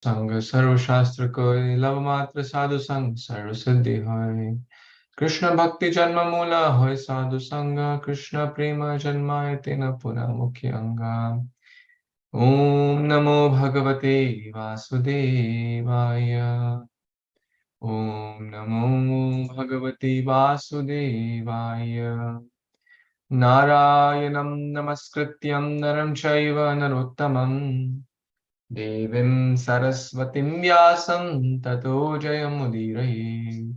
Sangha Sarva Shastra Koi, Lava Matra Sadhu Sangha Sarva Siddhi Hoy. Krishna Bhakti Janma Mula Hoy Sadhu Sangha, Krishna Prema Janmaya Tena Pura Mukhi Anga. Om Namo Bhagavate Vasudevaya. Om Namo Bhagavate Vasudevaya. Narayanam Namaskrityam Naram Chaiva Narottamam. Devim Saraswatim Vyasam Tato Jayamudiraye.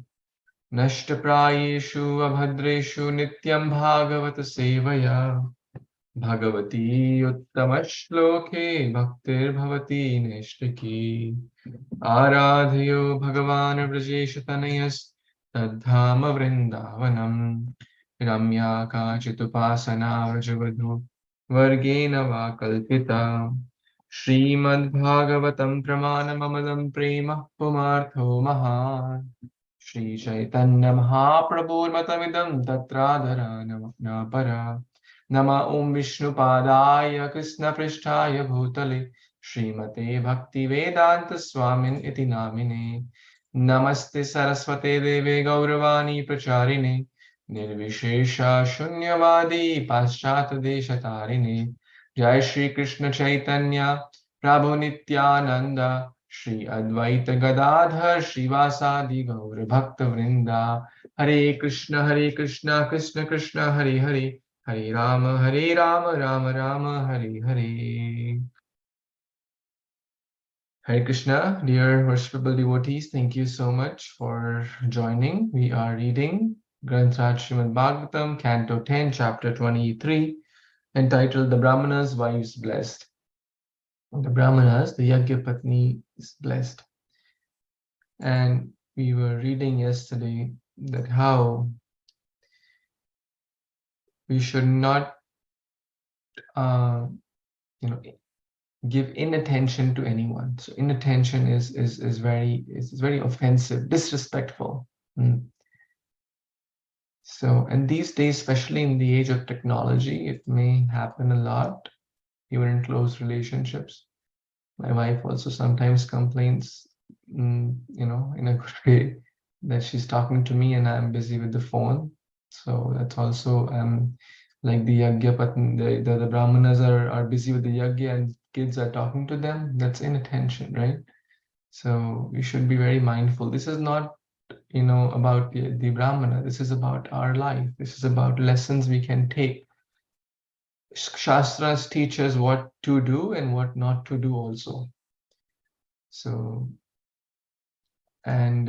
Nashtaprayeshu Abhadreshu Nityaṁ bhāgavata-sevayā. Bhagavati Uttamashloke Bhaktir Bhavati Neshtaki. Aradhayo Bhagavan Vrajeshatanayas Tadhama Vrindavanam. Ramya Kachitupasana Vrajavadhu Vargena Vakalpita. Śrīmad-Bhāgavatam pramanamamalam prema pumartho mahan. Śrī Caitanya Mahāprabhu matamidam tatradhara namapara. Nama Om Vishnu Padaya Krishna Pristhaya Bhutale Srimate Bhakti Vedanta Swamin Iti Namine. Namaste Saraswate Deve Gauravani Pracharine Nirvishesha Shunyavadi Paschata Deshatarine. Jai Shri Krishna Chaitanya Prabhu Nityananda Shri Advaita Gadadhar Shrivasadi Gaur Bhakta Vrinda. Hare Krishna Krishna Krishna Hare Hare, Hare Rama Rama Rama Hare Hare. Hare Krishna, dear worshipable devotees, thank you so much for joining. We are reading Granth Śrīmad-Bhāgavatam, Canto 10, Chapter 23, entitled The Brahmana's Wives Blessed. The Brahmanas, the Yajna Patni is blessed. And we were reading yesterday that how we should not give inattention to anyone. So inattention is very offensive, disrespectful. So, and these days, especially in the age of technology, it may happen a lot, even in close relationships. My wife also sometimes complains, in a good way, that she's talking to me and I'm busy with the phone. So that's also like the yajna patni, the brahmanas are busy with the yajna and kids are talking to them. That's inattention, right? So we should be very mindful. This is not about the brahmana. This is about our life. This is about lessons we can take. Shastras teach us what to do and what not to do also. So, and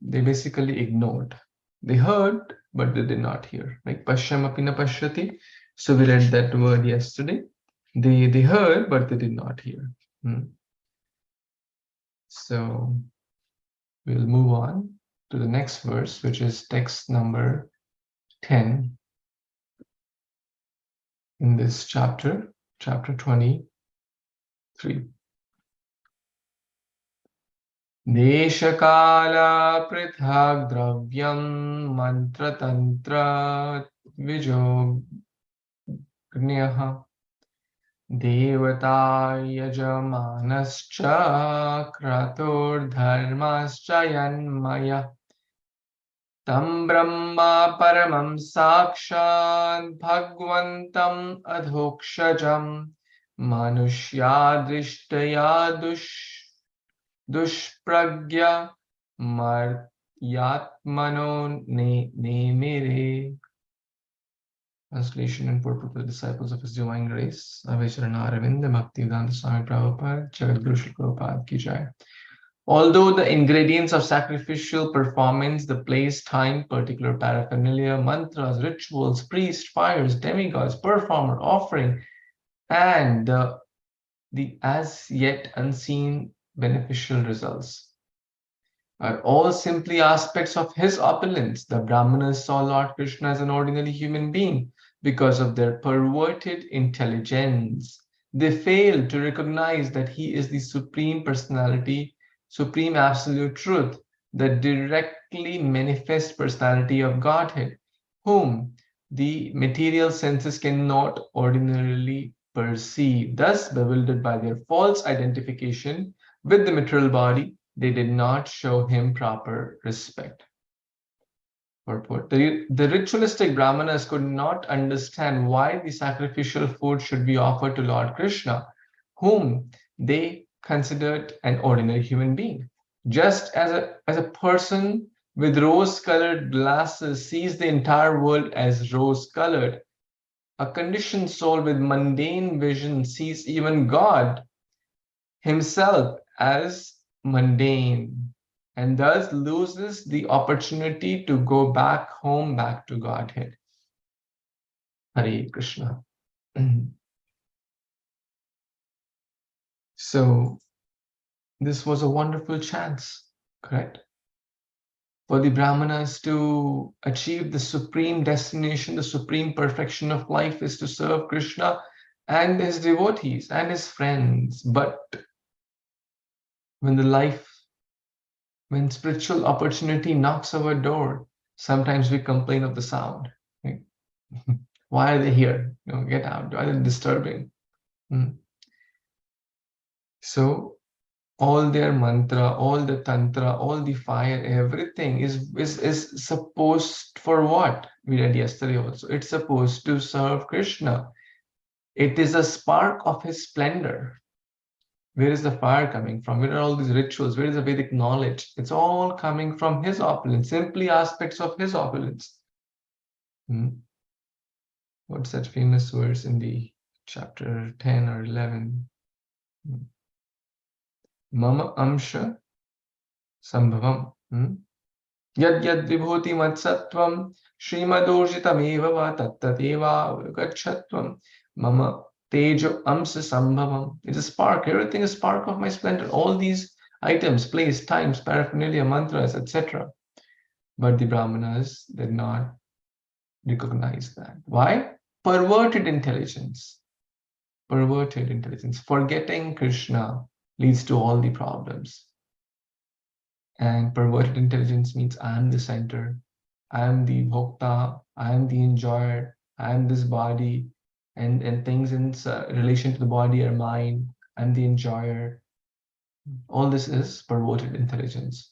they basically ignored. They heard, but they did not hear. Like pashyam apina pashyati. So we read that word yesterday. They heard, but they did not hear. So we'll move on to the next verse, which is text number 10 in this chapter, chapter 23. Deshakala prithak dravyam mantra tantra vijogneha devata yajamanascha kratur dharmascha yanmaya tam brahma paramam sakshat bhagwantam adhokshajam manushya drishtaya dushpragya maryatmano nemire. Translation and purport to the disciples of His Divine Grace, Avicharana Aravinda Bhaktivedanta Swami Prabhupada, Jagadguru Śrīla Prabhupada ki jai. Although the ingredients of sacrificial performance, the place, time, particular paraphernalia, mantras, rituals, priests, fires, demigods, performer, offering, and the as yet unseen beneficial results are all simply aspects of His opulence, the Brahmanas saw Lord Krishna as an ordinary human being. Because of their perverted intelligence, they failed to recognize that He is the Supreme Personality, Supreme Absolute Truth, the directly manifest personality of Godhead, whom the material senses cannot ordinarily perceive. Thus, bewildered by their false identification, with the material body, they did not show him proper respect. Purport. The ritualistic Brahmanas could not understand why the sacrificial food should be offered to Lord Krishna, whom they considered an ordinary human being. Just as a person with rose-colored glasses sees the entire world as rose-colored, a conditioned soul with mundane vision sees even God himself as mundane, and thus loses the opportunity to go back home, back to Godhead. Hare Kṛṣṇa. So this was a wonderful chance, correct? For the Brahmanas to achieve the supreme destination, the supreme perfection of life is to serve Krishna and his devotees and his friends. But when spiritual opportunity knocks our door, sometimes we complain of the sound. Right? Why are they here? Get out. Why are they disturbing? So all their mantra, all the tantra, all the fire, everything is supposed for what? We read yesterday also. It's supposed to serve Krishna. It is a spark of his splendor. Where is the fire coming from? Where are all these rituals? Where is the Vedic knowledge? It's all coming from his opulence, simply aspects of his opulence. What's that famous verse in the chapter 10 or 11? Mama amsha sambhavam. Yad yad vibhuti matsattvam Śrīmad-Bhāgavatam va tattateva gachatvam mama tejo amsa sambhavam. It's a spark. Everything is spark of my splendor. All these items, place, times, paraphernalia, mantras, etc. But the Brahmanas did not recognize that. Why? Perverted intelligence. Perverted intelligence. Forgetting Krishna leads to all the problems. And perverted intelligence means I am the center, I am the bhokta, I am the enjoyer, I am this body, and things in relation to the body are mine, I'm the enjoyer. All this is perverted intelligence.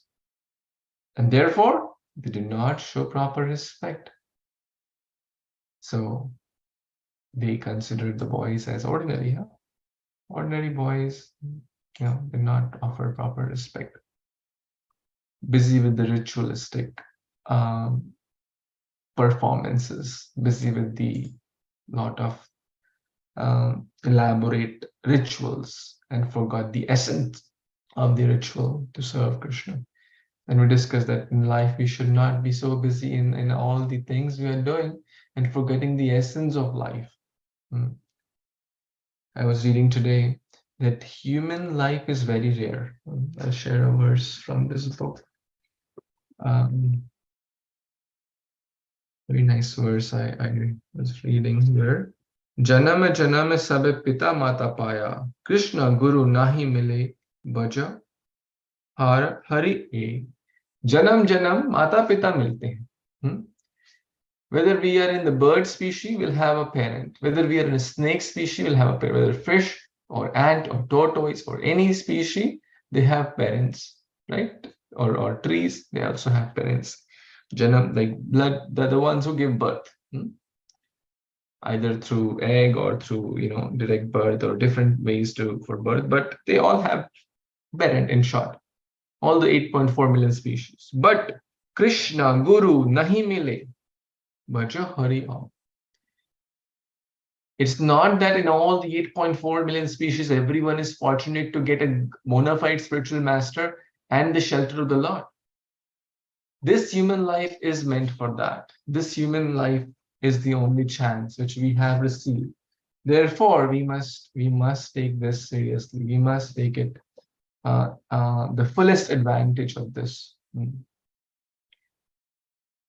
And therefore, they do not show proper respect. So they considered the boys as ordinary. Ordinary boys, did not offer proper respect. Busy with the ritualistic performances, busy with the lot of elaborate rituals, and forgot the essence of the ritual to serve Krishna. And we discussed that in life we should not be so busy in all the things we are doing and forgetting the essence of life. I was reading today that human life is very rare. I'll share a verse from this book. Very nice verse I was reading here. Janama janama sabe pita mata paya, Krishna guru nahi mile bhaja hari e. Janam janam mata pita milte hain. Whether we are in the bird species, we'll have a parent. Whether we are in a snake species, we'll have a parent. Whether fish or ant or tortoise or any species, they have parents, right? Or trees, they also have parents. Janam, like blood, they're the ones who give birth, either through egg or through direct birth or different ways for birth. But they all have parent, in short. All the 8.4 million species. But Krishna, Guru, nahi mile. Bhaja Hari Om. It's not that in all the 8.4 million species, everyone is fortunate to get a bona fide spiritual master and the shelter of the Lord. This human life is meant for that. This human life is the only chance which we have received. Therefore, we must take this seriously. We must take it the fullest advantage of this.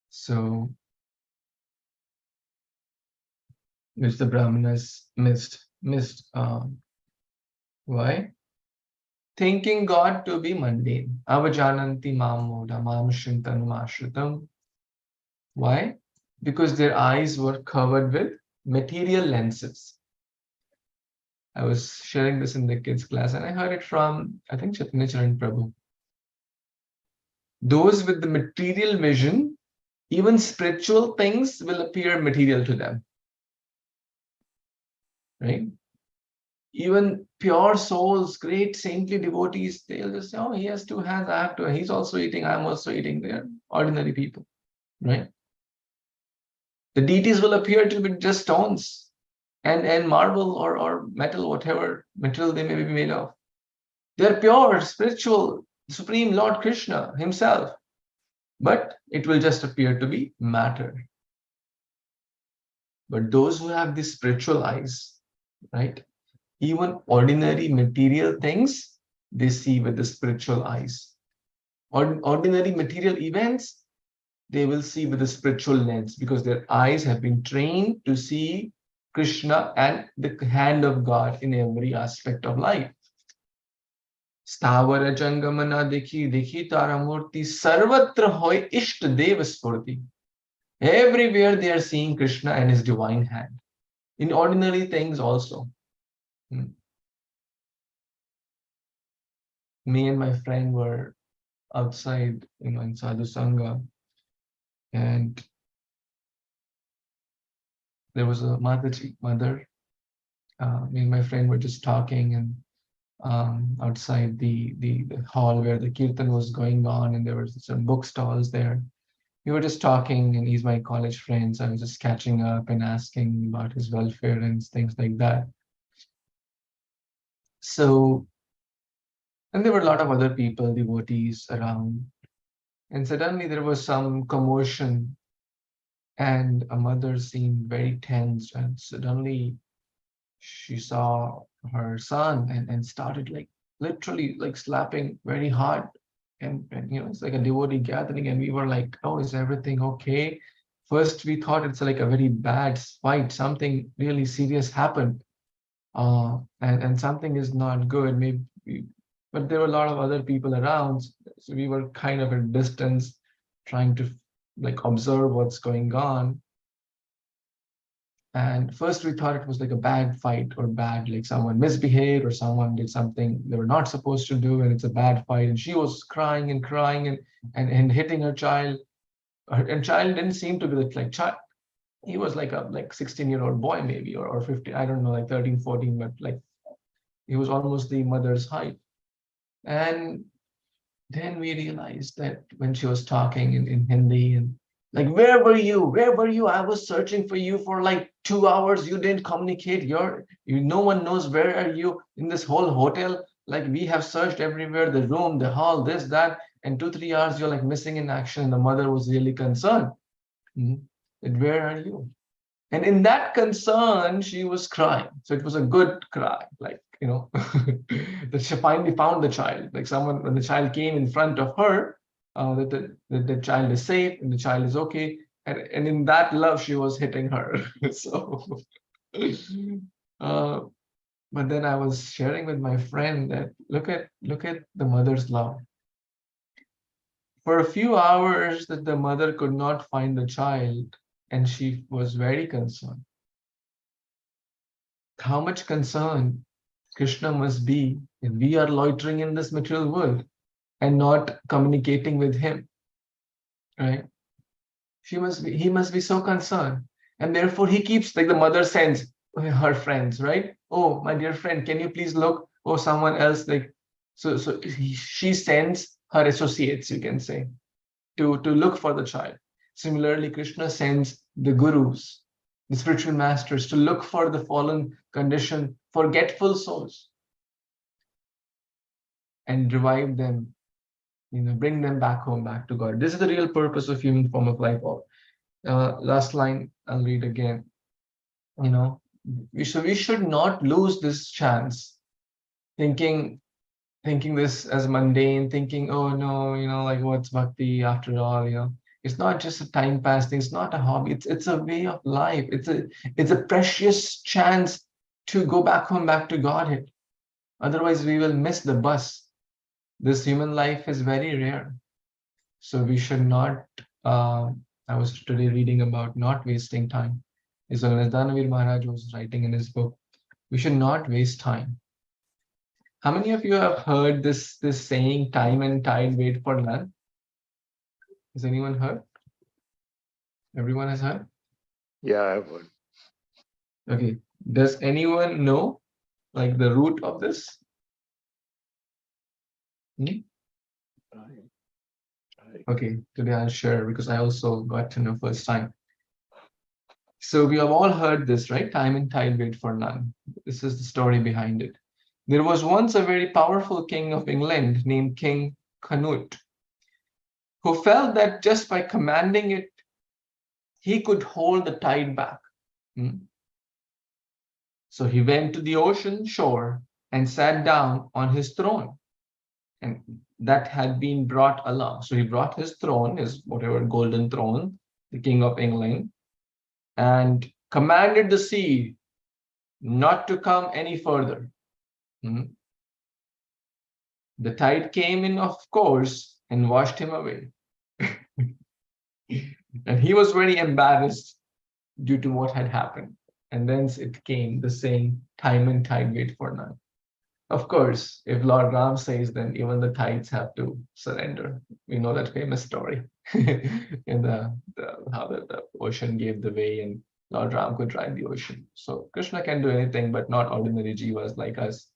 So, which the Brahmanas missed. Why? Thinking God to be mundane. Avajananti mamoda mamashrintanam ashritam. Why? Because their eyes were covered with material lenses. I was sharing this in the kids class, and I heard it from, I think, Chaitanya-caritāmṛta. Those with the material vision, even spiritual things will appear material to them, right? Even pure souls, great saintly devotees, they'll just say, oh, he has 2 hands, I have 2. He's also eating, I'm also eating. They're ordinary people, right? The deities will appear to be just stones and marble or metal, whatever material they may be made of. They're pure, spiritual, Supreme Lord Krishna himself. But it will just appear to be matter. But those who have the spiritual eyes, right? Even ordinary material things, they see with the spiritual eyes. Ordinary material events, they will see with the spiritual lens, because their eyes have been trained to see Krishna and the hand of God in every aspect of life. Stavara Jangamana dekhi taramurti sarvatra hoy ishta deva spurti. Everywhere they are seeing Krishna and his divine hand. In ordinary things also. Me and my friend were outside, in Sadhu Sangha, and there was a mother. Me and my friend were just talking, and outside the hall where the kirtan was going on, and there were some bookstalls there. We were just talking, and he's my college friend, so I was just catching up and asking about his welfare and things like that. So, and there were a lot of other people, devotees around, and suddenly there was some commotion, and a mother seemed very tense, and suddenly she saw her son and started literally slapping very hard. And it's like a devotee gathering, and we were like, oh, is everything okay? First we thought it's like a very bad fight, something really serious happened, and something is not good, maybe. But there were a lot of other people around, so we were kind of at a distance, trying to observe what's going on. And first we thought it was like a bad fight, or bad, like someone misbehaved, or someone did something they were not supposed to do, and it's a bad fight. And she was crying and hitting her child. And child didn't seem to be like child. He was like a 16-year-old boy, maybe, or 15, I don't know, like 13, 14, but he was almost the mother's height. And then we realized that when she was talking in Hindi, and where were you? Where were you? I was searching for you for 2 hours. You didn't communicate. No one knows where are you in this whole hotel. We have searched everywhere, the room, the hall, this, that, and 2, 3 hours you're missing in action. The mother was really concerned. Where are you? And in that concern, she was crying. So it was a good cry, that she finally found the child. When the child came in front of her, that the child is safe and the child is okay. And in that love, she was hitting her. So, but then I was sharing with my friend that look at the mother's love. For a few hours that the mother could not find the child, and she was very concerned. How much concern Krishna must be if we are loitering in this material world and not communicating with him, right? He must be so concerned. And therefore he keeps, the mother sends her friends, right? Oh, my dear friend, can you please look? Oh, someone else, she sends her associates, you can say, to look for the child. Similarly, Krishna sends the gurus, the spiritual masters, to look for the fallen condition, forgetful souls, and revive them, bring them back home, back to God. This is the real purpose of human form of life. Last line, I'll read again. We should not lose this chance, thinking this as mundane, thinking, oh no, what's bhakti after all, It's not just a time pass thing. It's not a hobby. It's a way of life. It's a precious chance to go back home, back to Godhead. Otherwise, we will miss the bus. This human life is very rare. So we should not, I was today reading about not wasting time. Is Danavir Maharaj was writing in his book. We should not waste time. How many of you have heard this saying, time and tide wait for none? Has anyone heard? Everyone has heard? Yeah, I would. Okay. Does anyone know like the root of this? Okay, today I'll share because I also got to know first time. So we have all heard this, right? Time and tide wait for none. This is the story behind it. There was once a very powerful king of England named King Canute, who felt that just by commanding it, he could hold the tide back. So he went to the ocean shore and sat down on his throne, and that had been brought along. So he brought his throne, his whatever golden throne, the King of England, and commanded the sea not to come any further. The tide came in, of course, and washed him away. And he was very embarrassed due to what had happened. And thence it came the saying, time and tide wait for none. Of course, if Lord Ram says, then even the tides have to surrender. We know that famous story in how the ocean gave the way and Lord Ram could ride the ocean. So Krishna can do anything, but not ordinary jivas like us.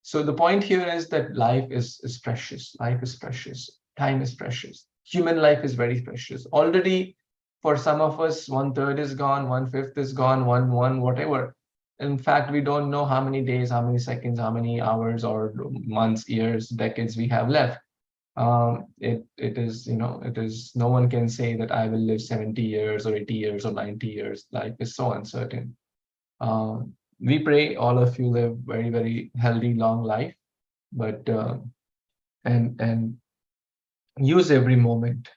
So the point here is that life is precious. Life is precious. Time is precious. Human life is very precious. Already, for some of us, 1/3 is gone, 1/5 is gone, one whatever. In fact, we don't know how many days, how many seconds, how many hours or months, years, decades we have left. It is, it is, no one can say that I will live 70 years or 80 years or 90 years. Life is so uncertain. We pray all of you live very, very healthy, long life, but and use every moment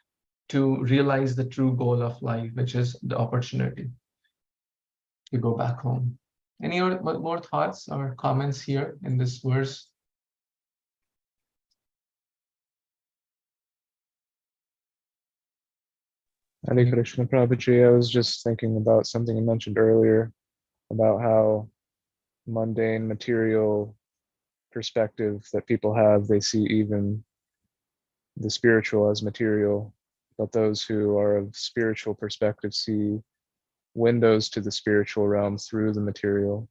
to realize the true goal of life, which is the opportunity to go back home. Any more thoughts or comments here in this verse? Hare Kṛṣṇa Prabhuji, I was just thinking about something you mentioned earlier about how mundane material perspective that people have, they see even the spiritual as material, but those who are of spiritual perspective see windows to the spiritual realm through the material.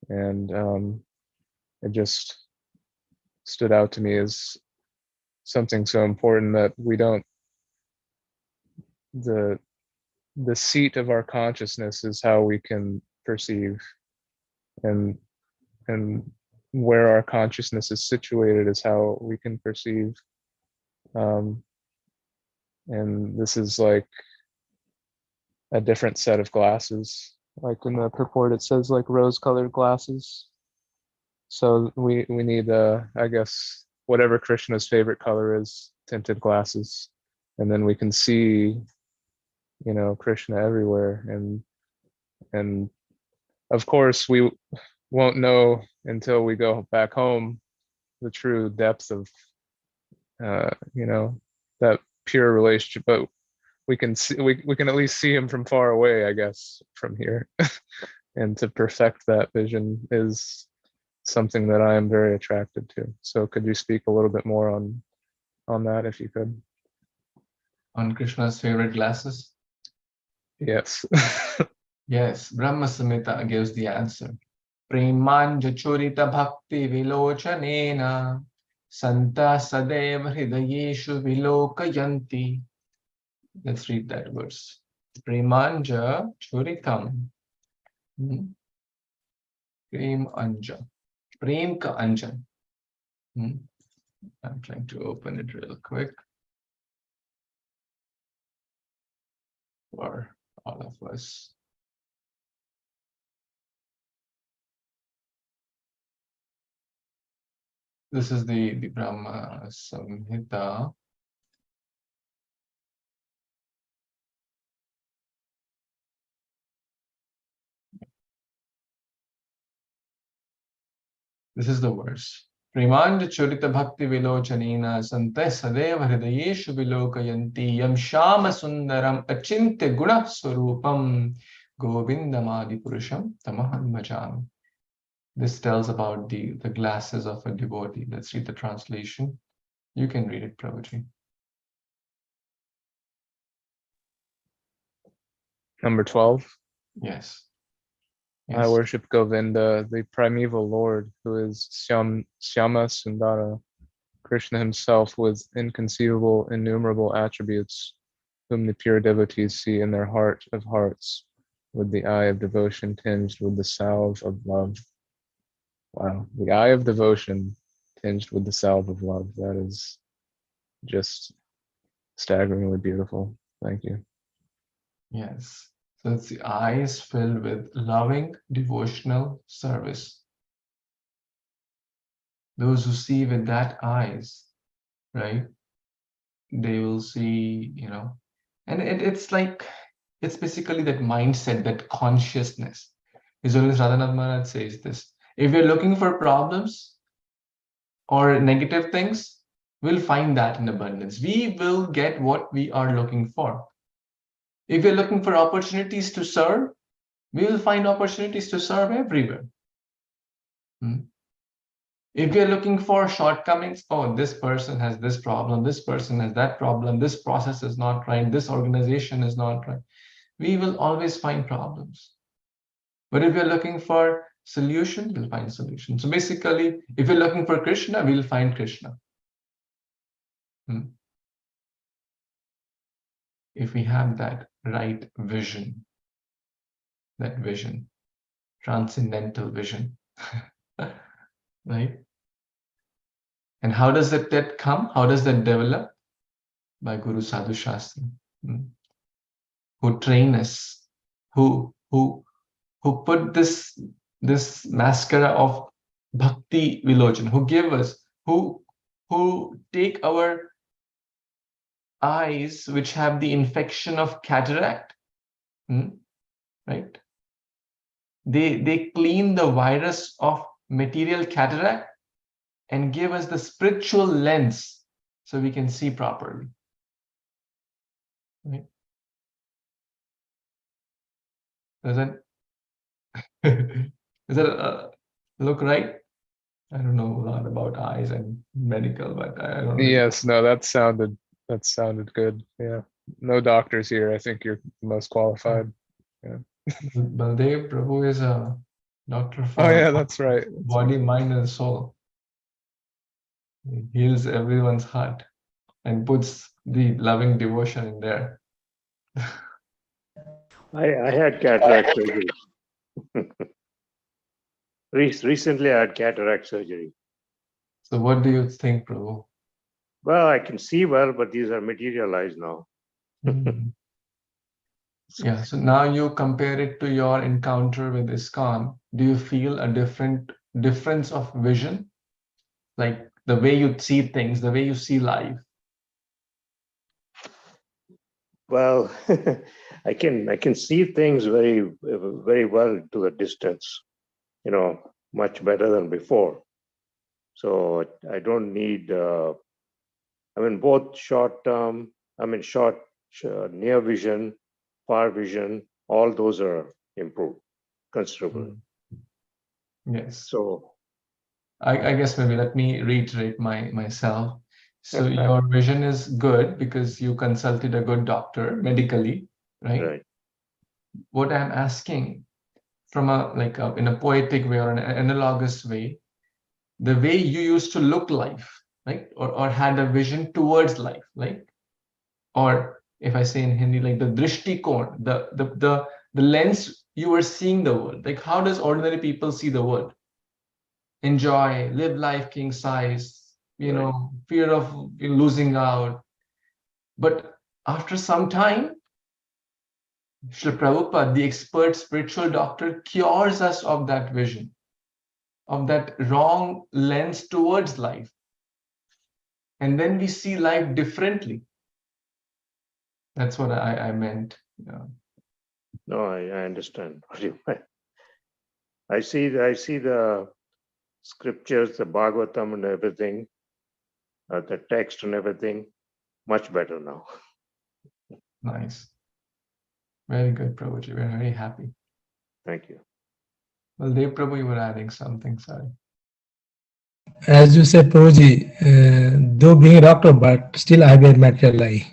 And it just stood out to me as something so important that we don't, the seat of our consciousness is how we can perceive, and where our consciousness is situated is how we can perceive. And this is like a different set of glasses. Like in the purport, it says like rose-colored glasses. So we need, I guess, whatever Krishna's favorite color is, tinted glasses, and then we can see, Krishna everywhere. And of course, we won't know until we go back home the true depth of, that pure relationship. But we can see, we can at least see him from far away, I guess, from here. And to perfect that vision is something that I am very attracted to. So could you speak a little bit more on that, if you could? On Krishna's favorite glasses? Yes. Yes, Brahma Samhita gives the answer. Premanja churita bhakti vilochanena santa sadeva hridayeshu vilokayanti. Let's read that verse. Premanja churitam. Prem anja. Prem ka anjan. I'm trying to open it real quick for all of us. This is the Brahma Samhita. This is the verse. Premanja churita bhakti vilochanena sante sadeva hridayeshu vilokayanti yam shama sundaram achintya guna swarupam govindamadi purusham tamaham bhajami. This tells about the glasses of a devotee. Let's read the translation. You can read it, Prabhuji. Number 12. Yes. I worship Govinda, the primeval Lord, who is Syama Sundara, Krishna himself with inconceivable, innumerable attributes, whom the pure devotees see in their heart of hearts, with the eye of devotion tinged with the salve of love. Wow, the eye of devotion tinged with the salve of love. That is just staggeringly beautiful. Thank you. Yes. So it's the eyes filled with loving devotional service. Those who see with that eyes, right? They will see, and it's like, it's basically that mindset, that consciousness. His Holiness Radhanath Maharaj says this. If you're looking for problems or negative things, we'll find that in abundance. We will get what we are looking for. If you're looking for opportunities to serve, we will find opportunities to serve everywhere. If you're looking for shortcomings, oh, this person has this problem, this person has that problem, this process is not right, this organization is not right, we will always find problems. But if you're looking for solution, we'll find solution. So basically, if you're looking for Krishna, we'll find Krishna. If we have that right vision, transcendental vision, right? And how does that come? How does that develop? By Guru Sadhu Shastra, who train us, who put this mascara of bhakti vilochana, who give us, who take our eyes which have the infection of cataract, right? They clean the virus of material cataract and give us the spiritual lens so we can see properly. Right? Does that look right? I don't know a lot about eyes and medical, but I don't know. Yes, no, that sounded good. Yeah. No doctors here. I think you're the most qualified. Yeah. Baldev Prabhu is a doctor for that's right. body, mind, and soul. He heals everyone's heart and puts the loving devotion in there. I had cataract surgery. Recently, I had cataract surgery. So what do you think, Prabhu? Well, I can see well, but these are materialized now. Yeah, so now you compare it to your encounter with Iskcon. Do you feel a difference of vision? Like the way you see things, the way you see life? Well, I can see things very well to a distance, much better than before. So I don't need, both short-term, near vision, far vision, all those are improved considerably. Yes. So I guess maybe let me reiterate myself. So your vision is good because you consulted a good doctor medically, right? Right. What I'm asking from in a poetic way or an analogous way, the way you used to look life, right? Or had a vision towards life, like, or if I say in Hindi, like the drishtikon, the lens you were seeing the world. Like how does ordinary people see the world? Enjoy, live life king size, fear of losing out. But after some time, Srila Prabhupada, the expert spiritual doctor, cures us of that vision, of that wrong lens towards life. And then we see life differently. That's what I meant. Yeah. No, I understand what you meant. I see the scriptures, the Bhagavatam and everything, the text and everything, much better now. Nice. Very good, Prabhuji. We're very happy. Thank you. Well, Dev Prabhu, you were adding something, sorry. As you said, Prabhuji, though being a doctor, but still I have a material eye.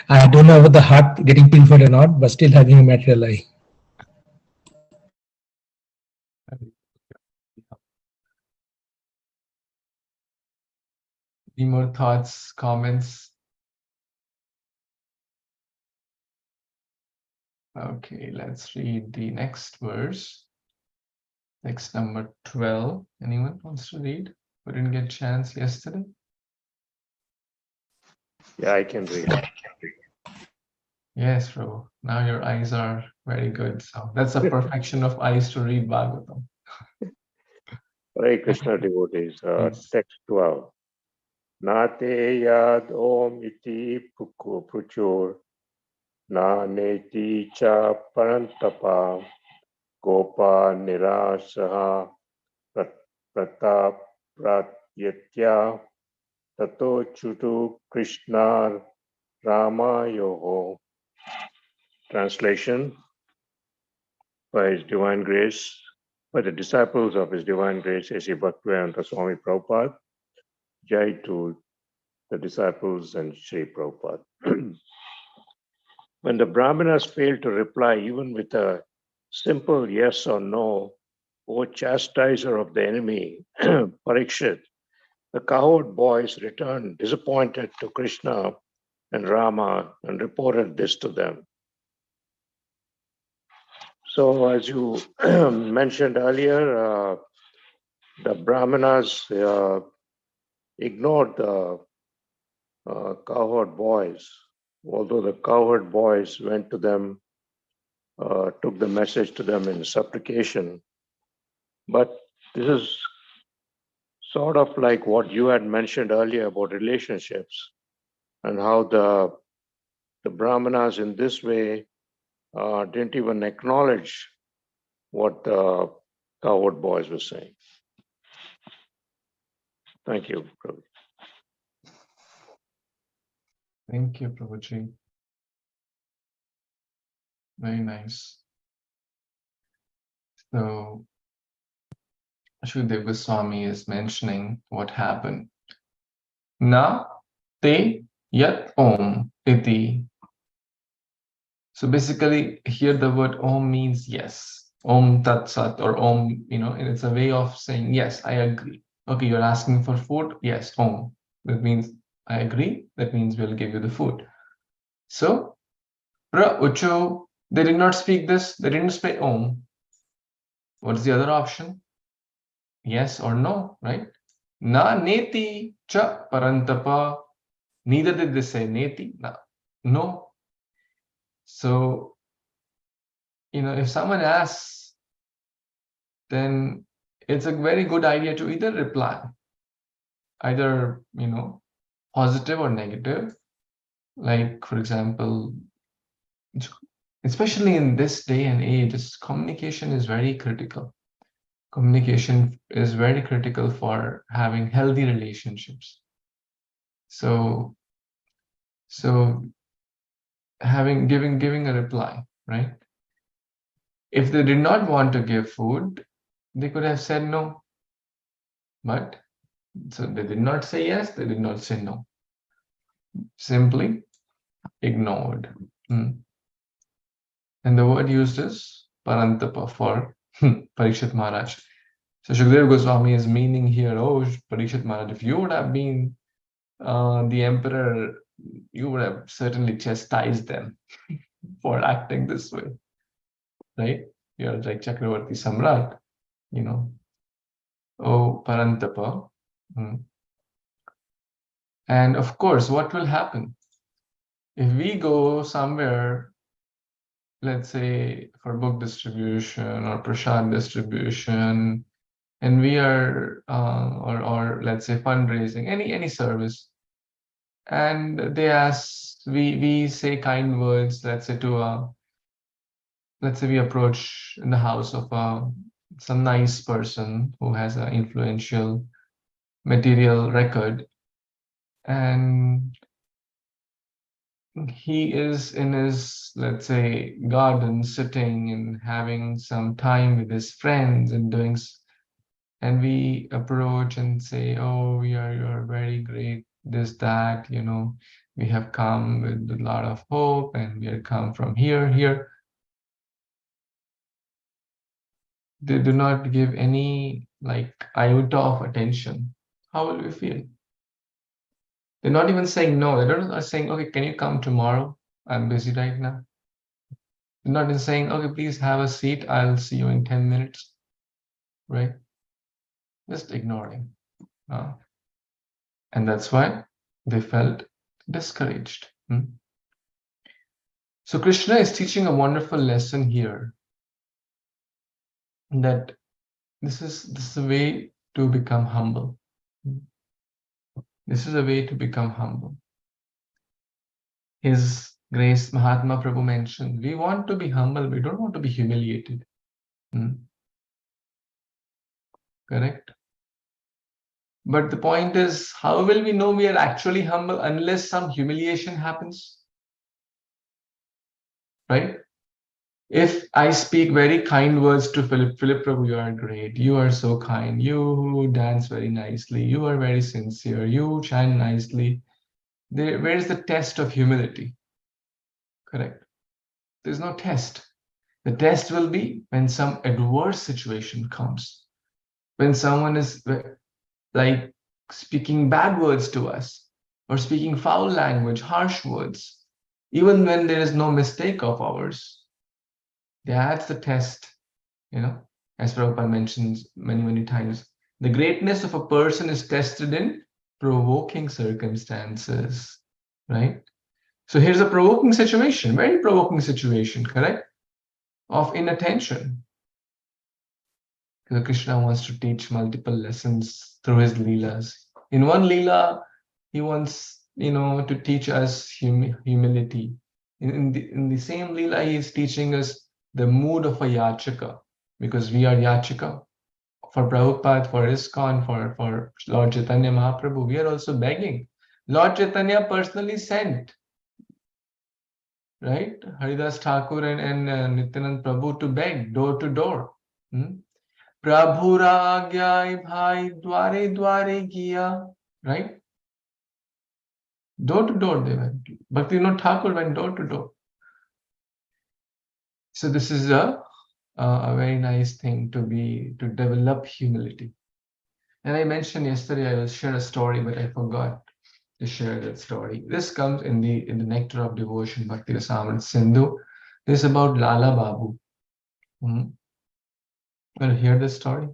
I don't know about the heart getting purified or not, but still having a material eye. Any more thoughts, comments? Okay, let's read the next verse. Text number 12. Anyone wants to read? We didn't get a chance yesterday. Yeah, I can read. Yes, Prabhu. Now your eyes are very good. So that's the perfection of eyes to read Bhagavatam. Hare Kṛṣṇa devotees, Yes. text 12. Nate yad om iti puchur, na neti cha parantapa, gopa nirasaha pratap pratyatya, tato chutu Krishnar Ramayoho. Translation: by His Divine Grace, by the disciples of His Divine Grace, A.C. Bhaktivedanta Swami Prabhupada, Jai to the disciples and Śrī Prabhupada. When the Brahmanas failed to reply even with a simple yes or no, O chastiser of the enemy, Parikshit, the cowherd boys returned disappointed to Krishna and Rama and reported this to them. So, as you mentioned earlier, the Brahmanas ignored the cowherd boys, although the cowherd boys went to them, took the message to them in supplication. But this is sort of like what you had mentioned earlier about relationships and how the Brahmanas in this way didn't even acknowledge what the cowherd boys were saying. Thank you, Prabhu. Thank you, Prabhuji. Very nice. So, Shukadeva Goswami is mentioning what happened. Na te yat om iti. So basically, here the word om means yes. Om tat sat, or om, and it's a way of saying, yes, I agree. Okay, you're asking for food? Yes, om. That means I agree. That means we'll give you the food. So, pra ucho, they did not speak this. They didn't say om. What's the other option? Yes or no, right? Na neti cha parantapa. Neither did they say neti. No. So, if someone asks, then it's a very good idea to either reply, either, positive or negative. Like, for example, especially in this day and age, communication is very critical. Communication is very critical for having healthy relationships. So giving a reply, right? If they did not want to give food, they could have said no. But so they did not say yes, they did not say no. Simply ignored. And the word used is parantapa for Parikshit Maharaj. So Shukadeva Goswami is meaning here, oh, Parikshit Maharaj, if you would have been the emperor, you would have certainly chastised them for acting this way, right? You're like Chakravarti Samrat, oh, Parantapa. And of course, what will happen? If we go somewhere, let's say for book distribution or prasad distribution, and we are, or let's say fundraising, any service, and they ask, we say kind words, let's say let's say we approach in the house of some nice person who has an influential material record, and he is in his, let's say, garden, sitting and having some time with his friends and doing, and we approach and say, oh, you're very great, this, that, we have come with a lot of hope and we have come from here. They do not give any like iota of attention. How will we feel? They're not even saying no. They're not saying, okay, can you come tomorrow? I'm busy right now. They're not even saying, okay, please have a seat. I'll see you in 10 minutes. Right? Just ignoring. And that's why they felt discouraged. So Krishna is teaching a wonderful lesson here, that this is a way to become humble. This is a way to become humble. His Grace Mahatma Prabhu mentioned, we want to be humble, we don't want to be humiliated. Correct? But the point is, how will we know we are actually humble unless some humiliation happens? Right? If I speak very kind words to Philip Prabhu, you are great, you are so kind, you dance very nicely, you are very sincere, you chant nicely. Where is the test of humility? Correct? There's no test. The test will be when some adverse situation comes. When someone is like speaking bad words to us or speaking foul language, harsh words, even when there is no mistake of ours. That's the test, as Prabhupada mentions many times. The greatness of a person is tested in provoking circumstances, right? So here's a provoking situation, very provoking situation, correct? Of inattention. Because Krishna wants to teach multiple lessons through his leelas. In one leela, he wants, to teach us humility. In the same leela, he is teaching us the mood of a yachaka, because we are yachaka. For Prabhupada, for Iskcon, for Lord Chaitanya Mahāprabhu, we are also begging. Lord Chaitanya personally sent, right, Haridas Thakur and Nityaṁ Prabhu to beg door to door. Prabhu Ragyai Bhai Dware Dware Giya, right? Door to door they went. Bhaktivinoda Thakur went door to door. So this is a very nice thing to develop humility. And I mentioned yesterday I will share a story, but I forgot to share that story. This comes in the nectar of devotion, Bhakti Rasamrita Sindhu. This is about Lala Babu. Want to hear this story?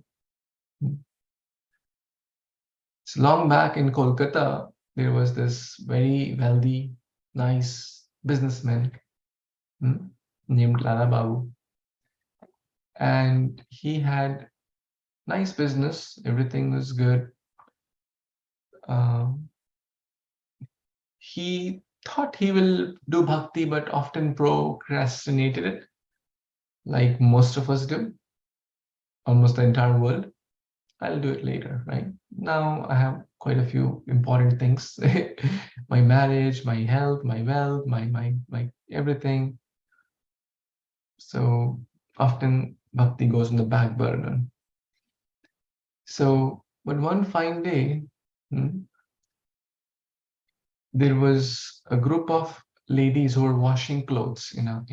So long back in Kolkata, there was this very wealthy, nice businessman named Lala Babu. And he had nice business, everything was good. He thought he will do bhakti, but often procrastinated it, like most of us do, almost the entire world. I'll do it later, right? Now I have quite a few important things. My marriage, my health, my wealth, my everything. So often bhakti goes on the back burner. So, but one fine day, there was a group of ladies who were washing clothes in a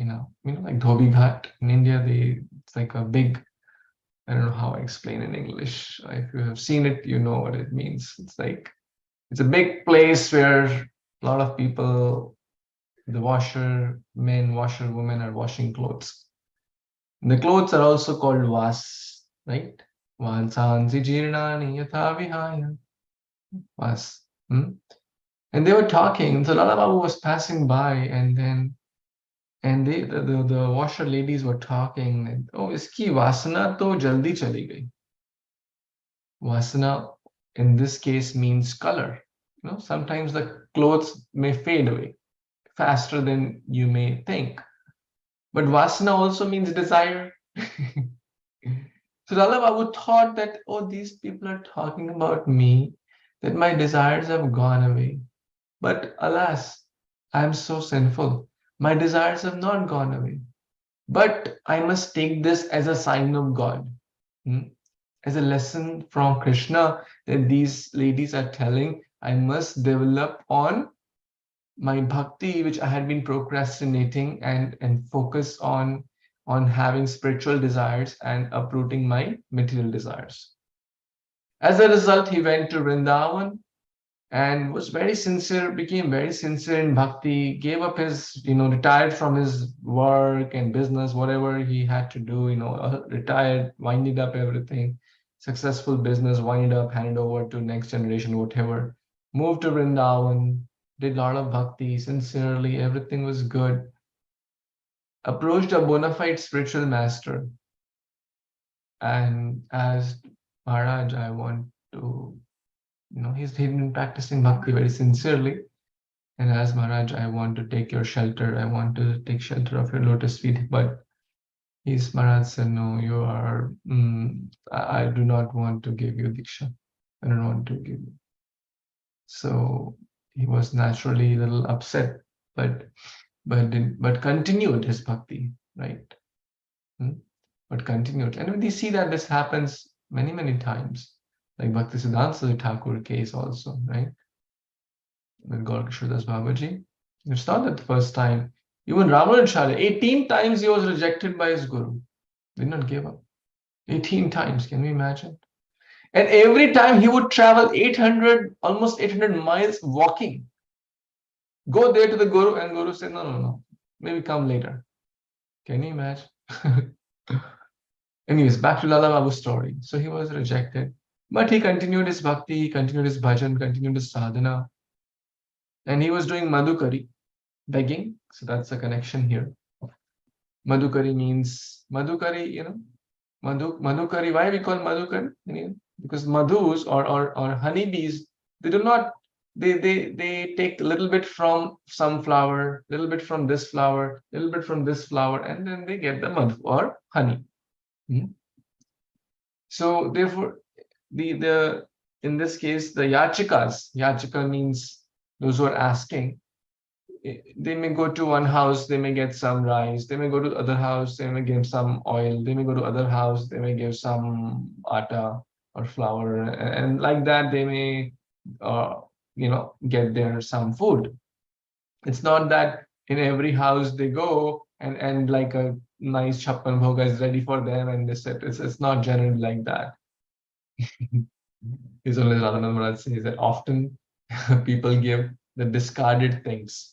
like Dhobi Ghat in India. It's like a big, I don't know how I explain in English. If you have seen it, you know what it means. It's a big place where a lot of people, the washermen, washerwomen are washing clothes. And the clothes are also called vas, right? Vansansi jirnani yatha vihaya. Vas. And they were talking. So Lala Babu was passing by, and the washer ladies were talking. And, oh, iski vasana to jaldi chali gayi. Vasana in this case means color. Sometimes the clothes may fade away faster than you may think. But vasana also means desire. So Lala Babu thought that, oh, these people are talking about me, that my desires have gone away. But alas, I am so sinful. My desires have not gone away. But I must take this as a sign of God, as a lesson from Krishna that these ladies are telling. I must develop on my bhakti, which I had been procrastinating, and focus on having spiritual desires and uprooting my material desires. As a result, he went to Vrindavan and was very sincere, became very sincere in bhakti, gave up his, retired from his work and business, whatever he had to do, retired, winded up everything, successful business, winded up, handed over to next generation, whatever, moved to Vrindavan, did a lot of bhakti, sincerely, everything was good, approached a bona fide spiritual master and asked, Maharaj, I want to, he'd been practicing bhakti very sincerely, and asked Maharaj, I want to take your shelter, I want to take shelter of your lotus feet, but Maharaj said, no, you are, I do not want to give you diksha, I don't want to give you. So he was naturally a little upset, but continued his bhakti, right? But continued. And we see that this happens many, many times, like Bhaktisiddhanta Thakur case also, right? With Gaur Kishore Das Babaji. It's not that the first time. Even Ramanujacharya, 18 times he was rejected by his guru. Did not give up. 18 times, can we imagine? And every time he would travel almost 800 miles walking. Go there to the guru, and guru said, no, maybe come later. Can you imagine? Anyways, back to Lala Babu's story. So he was rejected, but he continued his bhakti, he continued his bhajan, continued his sadhana. And he was doing madhukari, begging. So that's a connection here. Madhukari means, madhukari, madhukari, why we call madhukari? Because madhus or honeybees, they do not, they take a little bit from some flower, little bit from this flower, little bit from this flower, and then they get the madhu or honey. So therefore, the in this case, the yachika means those who are asking. They may go to one house, they may get some rice, they may go to the other house, they may give some oil, they may go to other house, they may give some atta or flour, and like that they may get there some food. It's not that in every house they go and like a nice chappan bhoga is ready for them and they sit. It's not generally like that. His Holiness Radhananda Maharaj says that often people give the discarded things.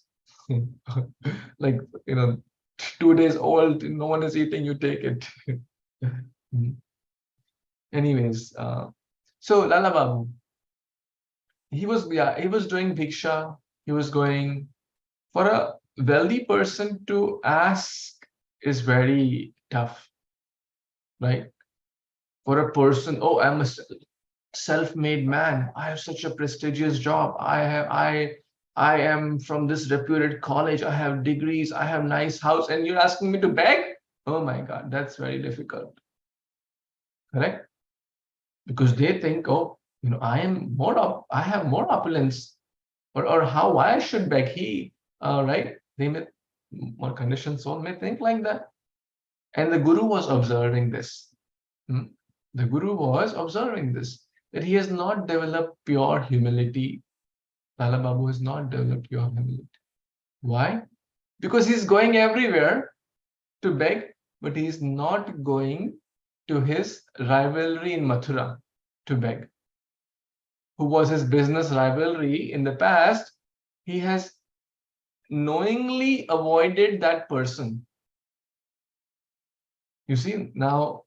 Like 2 days old, no one is eating, you take it. Anyways, so Lala Babu, he was doing bhiksha. He was going. For a wealthy person to ask is very tough, right? For a person, oh, I'm a self-made man, I have such a prestigious job, I am from this reputed college, I have degrees, I have nice house, and you're asking me to beg? Oh my God, that's very difficult. Correct? Because they think, oh, I have more opulence, or how I should beg. Right? They may, more conditioned soul may think like that. And the Guru was observing this. The Guru was observing this, that he has not developed pure humility. Lala Babu has not developed pure humility. Why? Because he's going everywhere to beg, but he's not going to his rivalry in Mathura to beg. Who was his business rivalry in the past, he has knowingly avoided that person. You see, now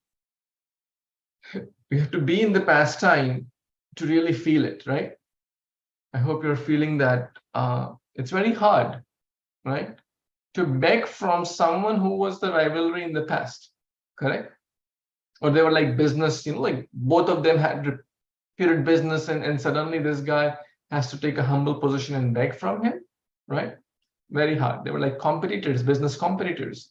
we have to be in the pastime to really feel it, right? I hope you're feeling that it's very hard, right? To beg from someone who was the rivalry in the past, correct? Or they were like business, like both of them had reputed business, and suddenly this guy has to take a humble position and beg from him, right? Very hard. They were like competitors, business competitors.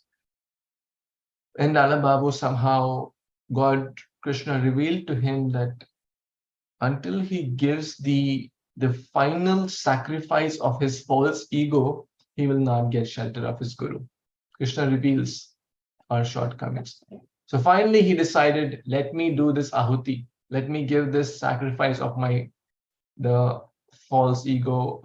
And Lala Babu, somehow God, Krishna revealed to him that until he gives the final sacrifice of his false ego, he will not get shelter of his guru. Krishna reveals our shortcomings. So finally he decided, let me do this ahuti. Let me give this sacrifice of the false ego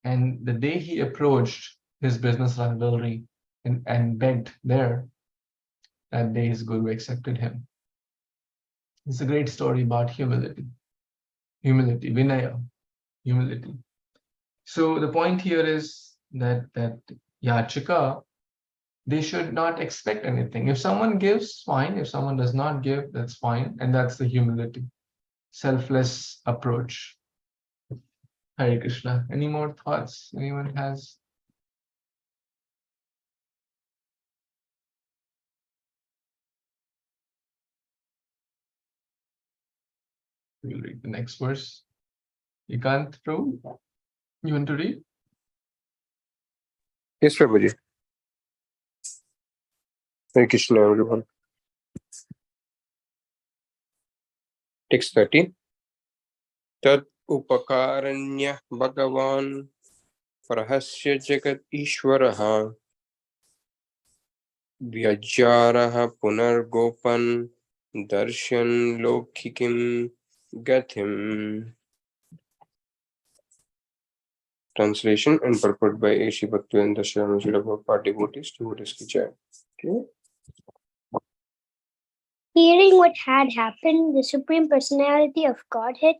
and the day he approached his business rivalry and begged there, that day his guru accepted him. It's a great story about humility, vinaya, humility. So the point here is that yachika, they should not expect anything. If someone gives, fine. If someone does not give, that's fine. And that's the humility, selfless approach. Hare Krishna. Any more thoughts anyone has? We'll read the next verse. Ikant, Prabhu, you want to read? Yes, Prabhuji. Hare Krishna, everyone. Text 13. Tad upakaranya bhagavan prahasya jagat ishvaraha vyajaraha punargopan darshan lokikim gathim. Translation and purport by A. Shri Bhaktivedanta Swami Srila Prabhupada, devotees ki jai. Okay. Hearing what had happened, the Supreme Personality of Godhead,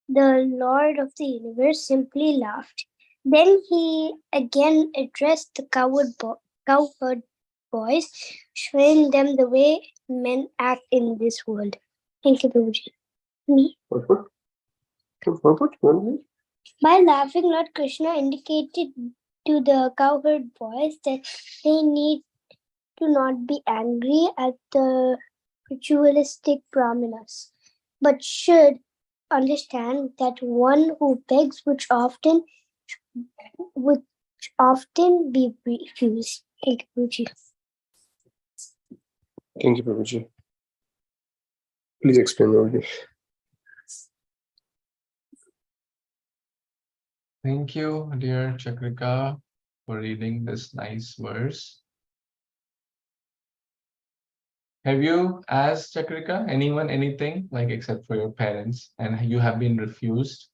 the Lord of the universe, simply laughed. Then he again addressed the cowherd boys, showing them the way men act in this world. Thank you, Prabhuji. Me? Purport? Purport? By laughing, Lord Krishna indicated to the cowherd boys that they need to not be angry at the ritualistic brahmanas, but should understand that one who begs which often be refused. Thank you, Prabhuji. Thank you, Prabhuji. Please explain, Prabhuji. Thank you, dear Chakrika, for reading this nice verse. Have you asked Chakrika, anyone, anything, like except for your parents, and you have been refused?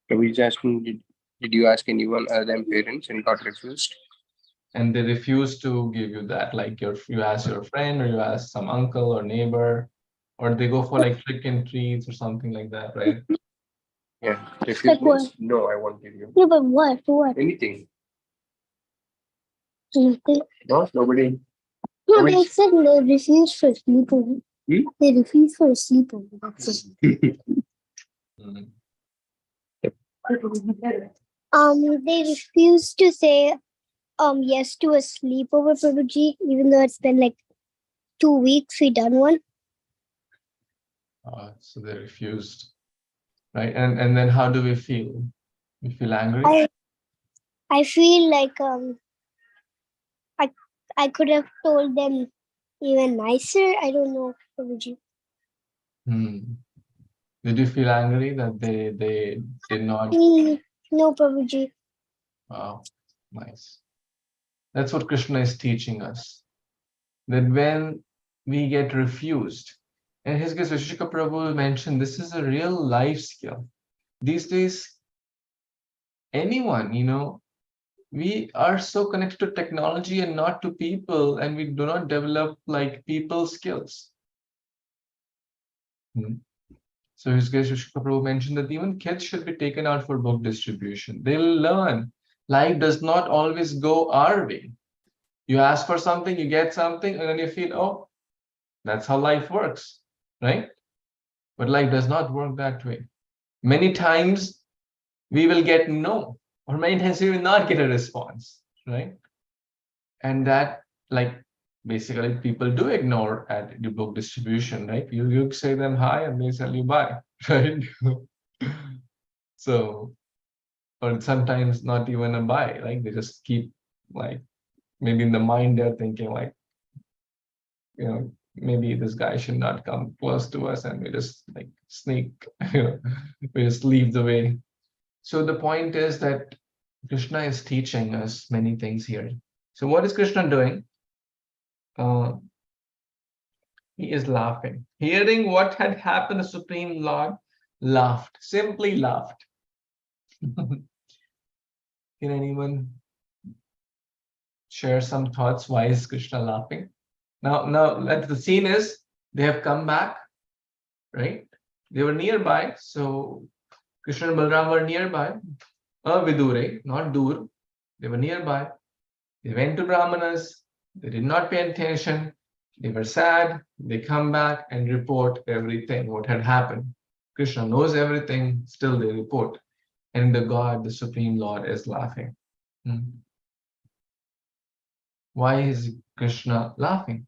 Prabhuji is asking, did you ask anyone other than parents and got refused? And they refuse to give you that, like you ask your friend or you ask some uncle or neighbor, or they go for like trick and treats or something like that, right? Yeah, refuse means, no, I won't give you. Yeah, but what? For what? Anything. Nothing. No, nobody. No, they said they refused for sleepover. Hmm? They refused for a sleepover. That's it. They refused to say yes to a sleepover, Prabhuji, even though it's been like 2 weeks we done one. So they refused, right? And then how do we feel? We feel angry? I feel like I could have told them even nicer. I don't know, Prabhuji. Did you feel angry that they did not? No, Prabhuji. Wow, nice. That's what Krishna is teaching us. That when we get refused, and his case, Vishika Prabhu mentioned, this is a real life skill. These days, anyone, we are so connected to technology and not to people, and we do not develop like people skills. So his case, Vishika Prabhu mentioned that even kids should be taken out for book distribution. They'll learn. Life does not always go our way. You ask for something, you get something, and then you feel, oh, that's how life works, right? But life does not work that way. Many times we will get no, or many times we will not get a response, right? And that, like, basically people do ignore at the book distribution, right? You say them hi and they tell you bye, right? So, or sometimes not even a bye, like they just keep like, maybe in the mind they're thinking like, maybe this guy should not come close to us, and we just like sneak, we just leave the way. So the point is that Krishna is teaching us many things here. So what is Krishna doing? He is laughing. Hearing what had happened, the Supreme Lord laughed, simply laughed. Can anyone share some thoughts? Why is Krishna laughing? Now the scene is they have come back, right? They were nearby, so Krishna and Balaram were nearby. Vidure, not dur. They were nearby. They went to Brahmanas. They did not pay attention. They were sad. They come back and report everything, what had happened. Krishna knows everything, still they report. And the God, the Supreme Lord, is laughing. Why is Krishna laughing?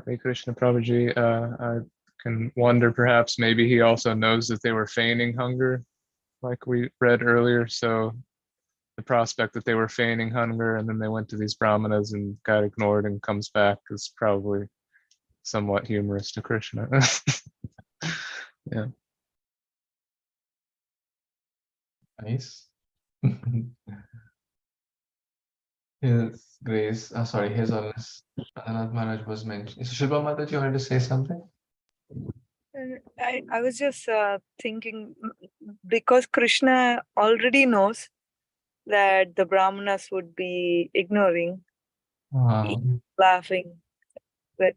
Hare Krishna Prabhuji, I can wonder perhaps maybe he also knows that they were feigning hunger, like we read earlier. So the prospect that they were feigning hunger and then they went to these brahmanas and got ignored and comes back is probably somewhat humorous to Krishna. Yeah. Nice. His Grace, sorry, His Holiness Anand Maharaj was mentioned. So Shilpa Mataji, you wanted to say something? I was just thinking, because Krishna already knows that the Brahmanas would be ignoring, laughing, but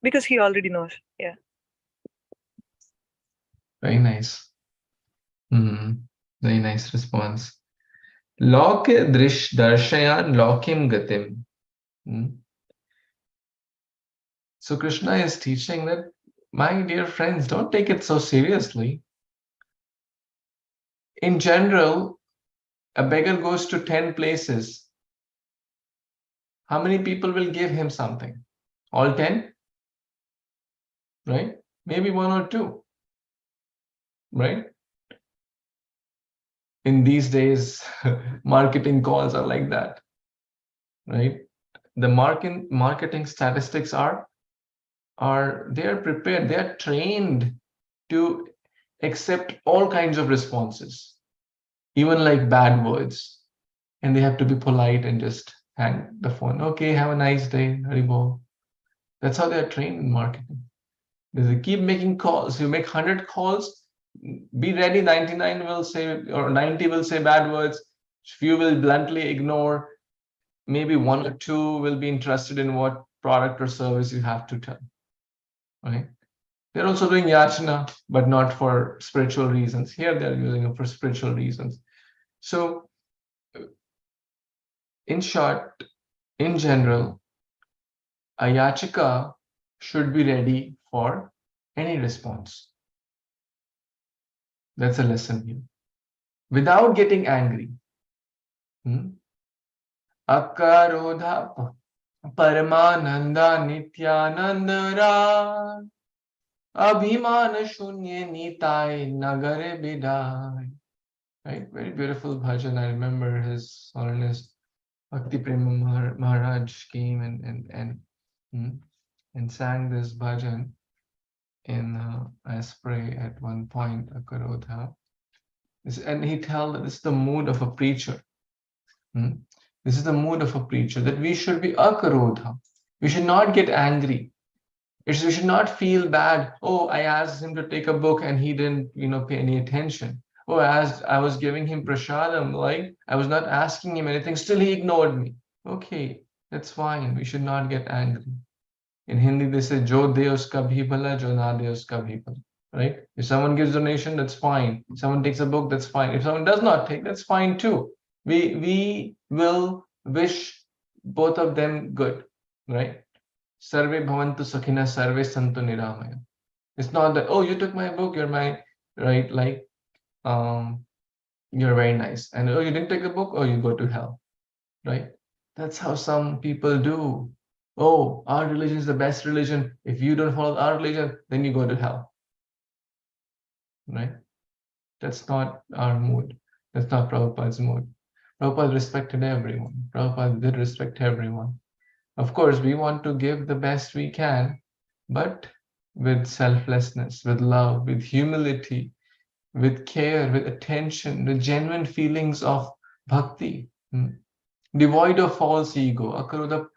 because he already knows. Yeah. Very nice. Very nice response. Loke drish darshayan lokim gatim. So Krishna is teaching that, my dear friends, don't take it so seriously. In general, a beggar goes to 10 places. How many people will give him something? All 10? Right? Maybe 1 or 2. Right? In these days, marketing calls are like that. Right? The marketing statistics are they are prepared, they are trained to accept all kinds of responses, even like bad words, and they have to be polite and just hang the phone. Okay, have a nice day, Haribol. That's how they are trained in marketing. They keep making calls. You make 100 calls, be ready, 99 will say, or 90 will say bad words, few will bluntly ignore, maybe 1 or 2 will be interested in what product or service you have to tell. Right? They're also doing yachana, but not for spiritual reasons. Here they're using it for spiritual reasons. So, in short, in general, a yachika should be ready for any response. That's a lesson here. Without getting angry. Akarodha Paramananda Nityanandara Abhimana Shunye Nitai Nagare Bidai. Right? Very beautiful bhajan. I remember His Holiness Bhakti Prema Maharaj came and sang this bhajan in Asprey at one point, Akarodha. And he told that this is the mood of a preacher. This is the mood of a preacher, that we should be akarodha. We should not get angry. We should not feel bad. Oh, I asked him to take a book and he didn't, pay any attention. Oh, I was giving him prasadam, like I was not asking him anything, still he ignored me. Okay, that's fine. We should not get angry. In Hindi, they say, Jo de uska bhi bhala, jo na de uska bhi bhala. Right? If someone gives donation, that's fine. If someone takes a book, that's fine. If someone does not take, that's fine too. We will wish both of them good, right? Sarve bhavantu sakhina, sarve santu niramaya. It's not that, oh, you took my book, you're my, right? Like, you're very nice. And oh, you didn't take the book, oh, you go to hell, right? That's how some people do. Oh, our religion is the best religion. If you don't follow our religion, then you go to hell, right? That's not our mood. That's not Prabhupada's mood. Prabhupada respected everyone. Prabhupada did respect everyone. Of course, we want to give the best we can, but with selflessness, with love, with humility, with care, with attention, with genuine feelings of bhakti, devoid of false ego, akaruda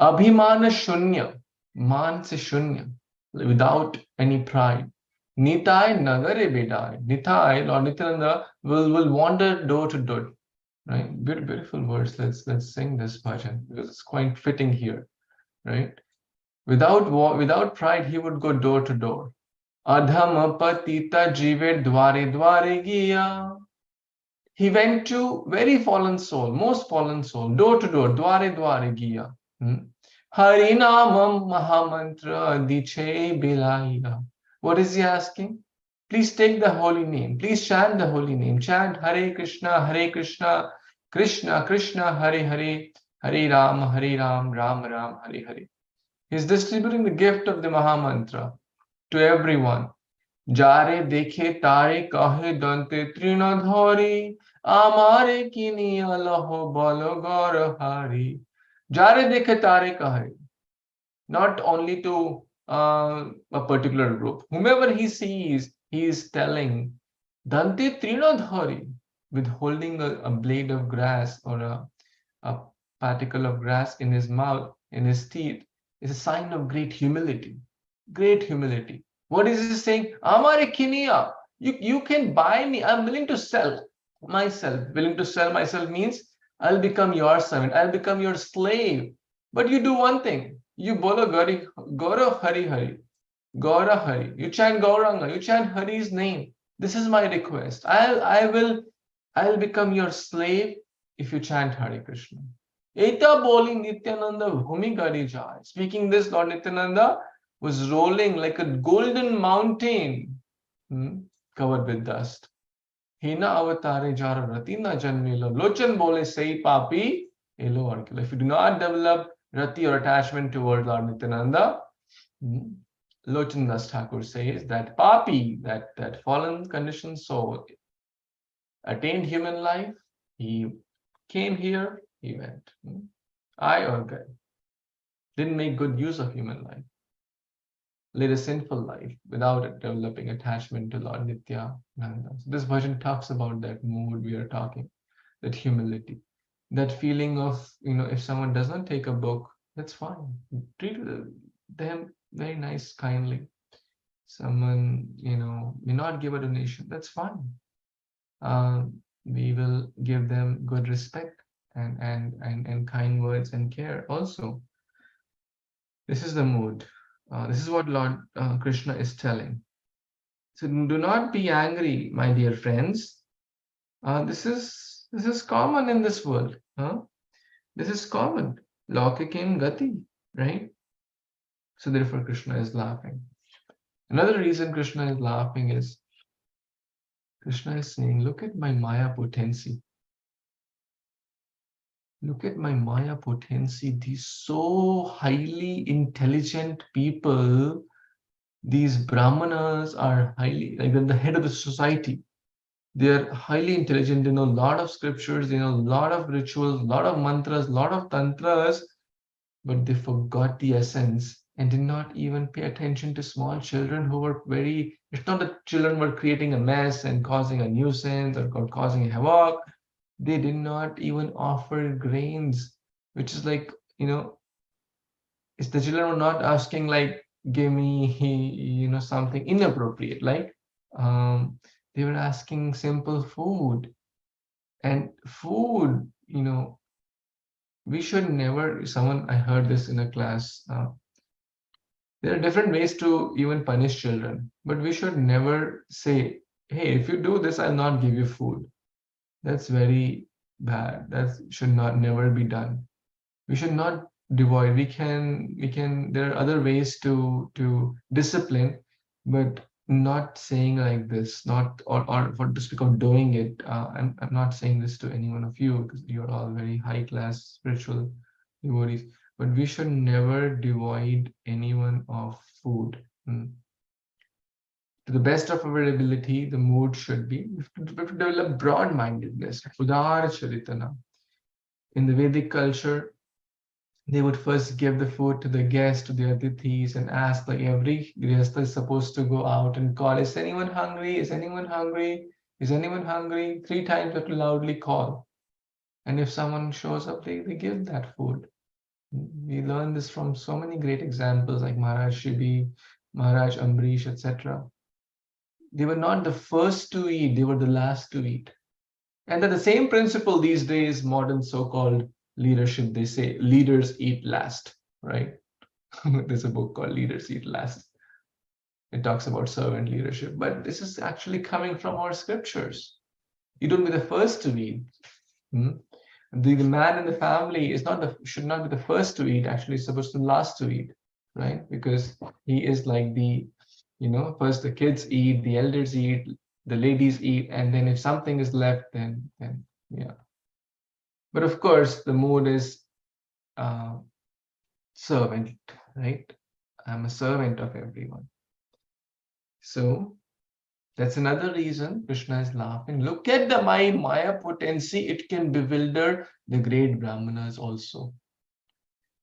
abhimana shunya, man se shunya, without any pride. Nitai nagare bedai. Nitai, Lord Nityananda, will wander door to door. Right? Beautiful verse. Let's sing this bhajan because it's quite fitting here. Right? Without pride, he would go door to door. Adham patita jive dware dware giya. He went to very fallen soul, most fallen soul, door to door, dware dware giya. Harinamam Mahamantra Diche Bilaiya. What is he asking? Please take the holy name. Please chant the holy name. Chant Hare Kṛṣṇa, Krishna Krishna, Hare Hare, Hare Ram, Ram Ram, Hare Hare. He's distributing the gift of the Mahamantra to everyone. Jare dekhe tare kahe dante trinadhari, amare kini alaho balo gaur hari. Jare dekhe tare kahe. Not only to a particular group. Whomever he sees, he is telling dante trinadhari, with holding a blade of grass or a particle of grass in his mouth, in his teeth, is a sign of great humility. Great humility. What is he saying? Amare kiniya. You can buy me. I'm willing to sell myself. Willing to sell myself means I'll become your servant. I'll become your slave. But you do one thing. You bolo Gaura Hari Hari. Gaura Hari. You chant Gauranga. You chant Hari's name. This is my request. I'll become your slave if you chant Hare Kṛṣṇa. Eta boli Nityananda bhumi gari jai. Speaking this, Lord Nityananda was rolling like a golden mountain covered with dust. Hina avatare jara ratina janmelo lochan bole sei papi elo arkilo. If you do not develop rati or attachment toward Lord Nityananda, Lochan Das Thakur says that papi, that fallen conditioned soul, attained human life. He came here, he went. I or God didn't make good use of human life. Led a sinful life without developing attachment to Lord Nityaṁ. So this version talks about that mood we are talking, that humility, that feeling of, if someone does not take a book, that's fine. Treat them very nice, kindly. Someone, may not give a donation, that's fine. We will give them good respect and kind words and care also. This is the mood. This is what Lord Krishna is telling. So do not be angry, my dear friends. This is common in this world. This is common. Laukikim gati, right? So therefore Krishna is laughing. Another reason Krishna is laughing is Krishna is saying, look at my Maya potency. Look at my Maya potency. These so highly intelligent people, these Brahmanas are highly, like they're the head of the society. They're highly intelligent. They know a lot of scriptures. They know a lot of rituals, a lot of mantras, a lot of tantras, but they forgot the essence and did not even pay attention to small children who were it's not that children were creating a mess and causing a nuisance or causing havoc. They did not even offer grains, which is like, it's the children were not asking like, give me, something inappropriate. Like, they were asking simple food. And food, we should never, I heard this in a class, there are different ways to even punish children, but we should never say, hey, if you do this, I'll not give you food. That's very bad. That should never be done. We should not devoid. We can, there are other ways to discipline, but not saying like this, not, or for the sake of doing it. I'm not saying this to any one of you because you're all very high class spiritual devotees, but we should never devoid anyone of food. To the best of our ability, the mood should be, we have to develop broad-mindedness, udara charitana. In the Vedic culture, they would first give the food to the guests, to the atithis, and ask, like, every guest is supposed to go out and call, is anyone hungry? Is anyone hungry? Is anyone hungry? 3 times they have to loudly call. And if someone shows up, they give that food. We learn this from so many great examples like Maharaj Shibi, Maharaj Ambrish, etc. They were not the first to eat, they were the last to eat. And then the same principle these days, modern so-called leadership, they say leaders eat last, right? There's a book called Leaders Eat Last. It talks about servant leadership, but this is actually coming from our scriptures. You don't be the first to eat. The man in the family is should not be the first to eat, actually is supposed to last to eat, right? Because he is like the, first the kids eat, the elders eat, the ladies eat, and then if something is left, then yeah. But of course, the mood is servant, right? I'm a servant of everyone. So that's another reason Krishna is laughing. Look at the Maya potency. It can bewilder the great Brahmanas also.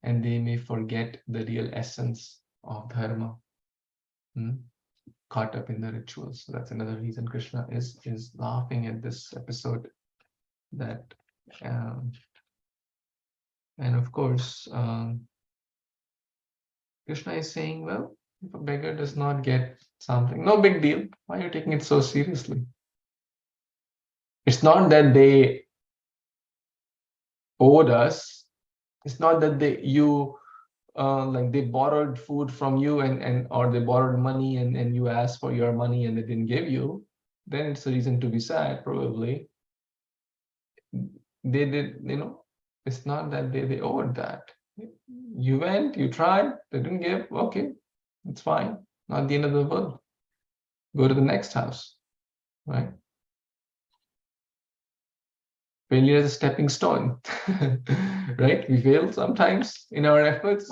And they may forget the real essence of dharma, caught up in the rituals. So that's another reason Krishna is laughing at this episode. That and of course, Krishna is saying, well, if a beggar does not get something, no big deal. Why are you taking it so seriously? It's not that they owed us. It's not that they borrowed food from you or they borrowed money and you asked for your money and they didn't give you. Then it's a reason to be sad, probably. They did, it's not that they owed that. You went, you tried, they didn't give, okay, it's fine. Not the end of the world. Go to the next house, right? Failure is a stepping stone, right? We fail sometimes in our efforts,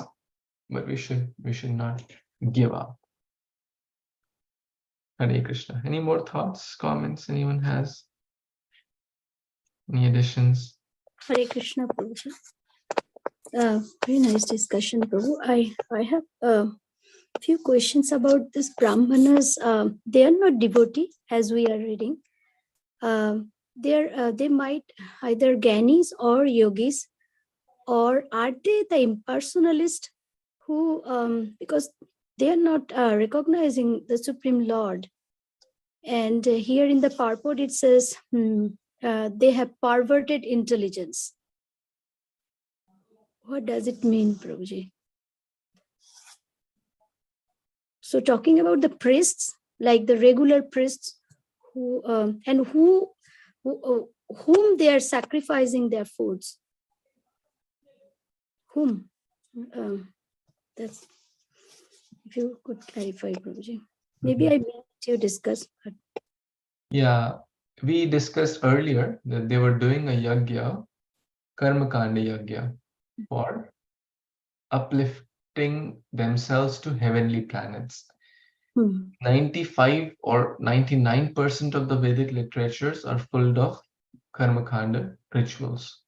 but we should not give up. Hare Krishna. Any more thoughts, comments anyone has? Any additions? Hare Krishna, Prabhuji. Very nice discussion, Prabhu. I have a few questions about this Brahmanas. They are not devotee, as we are reading. They might either Gyanis or Yogis, or are they the impersonalist who, because they are not recognizing the Supreme Lord. And here in the purport it says they have perverted intelligence. What does it mean, Prabhuji? So talking about the priests, like the regular priests, whom they are sacrificing their foods. Whom? That's, if you could clarify, Prabhuji. Maybe I missed you discuss. But... Yeah, we discussed earlier that they were doing a yagya, karmakanda yagya, for uplifting themselves to heavenly planets. 95 or 99% of the Vedic literatures are full of karmakanda rituals.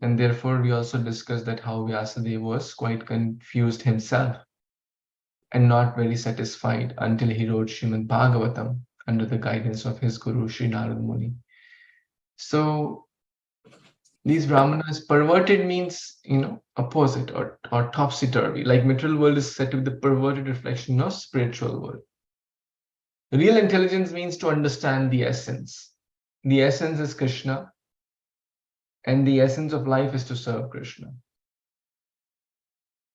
And therefore, we also discussed that how Vyasadeva was quite confused himself and not very satisfied until he wrote Śrīmad-Bhāgavatam under the guidance of his guru, Sri Narad Muni. So these Brahmanas, perverted means, opposite or topsy-turvy. Like material world is said to be the perverted reflection of spiritual world. Real intelligence means to understand the essence. The essence is Krishna, and the essence of life is to serve Krishna.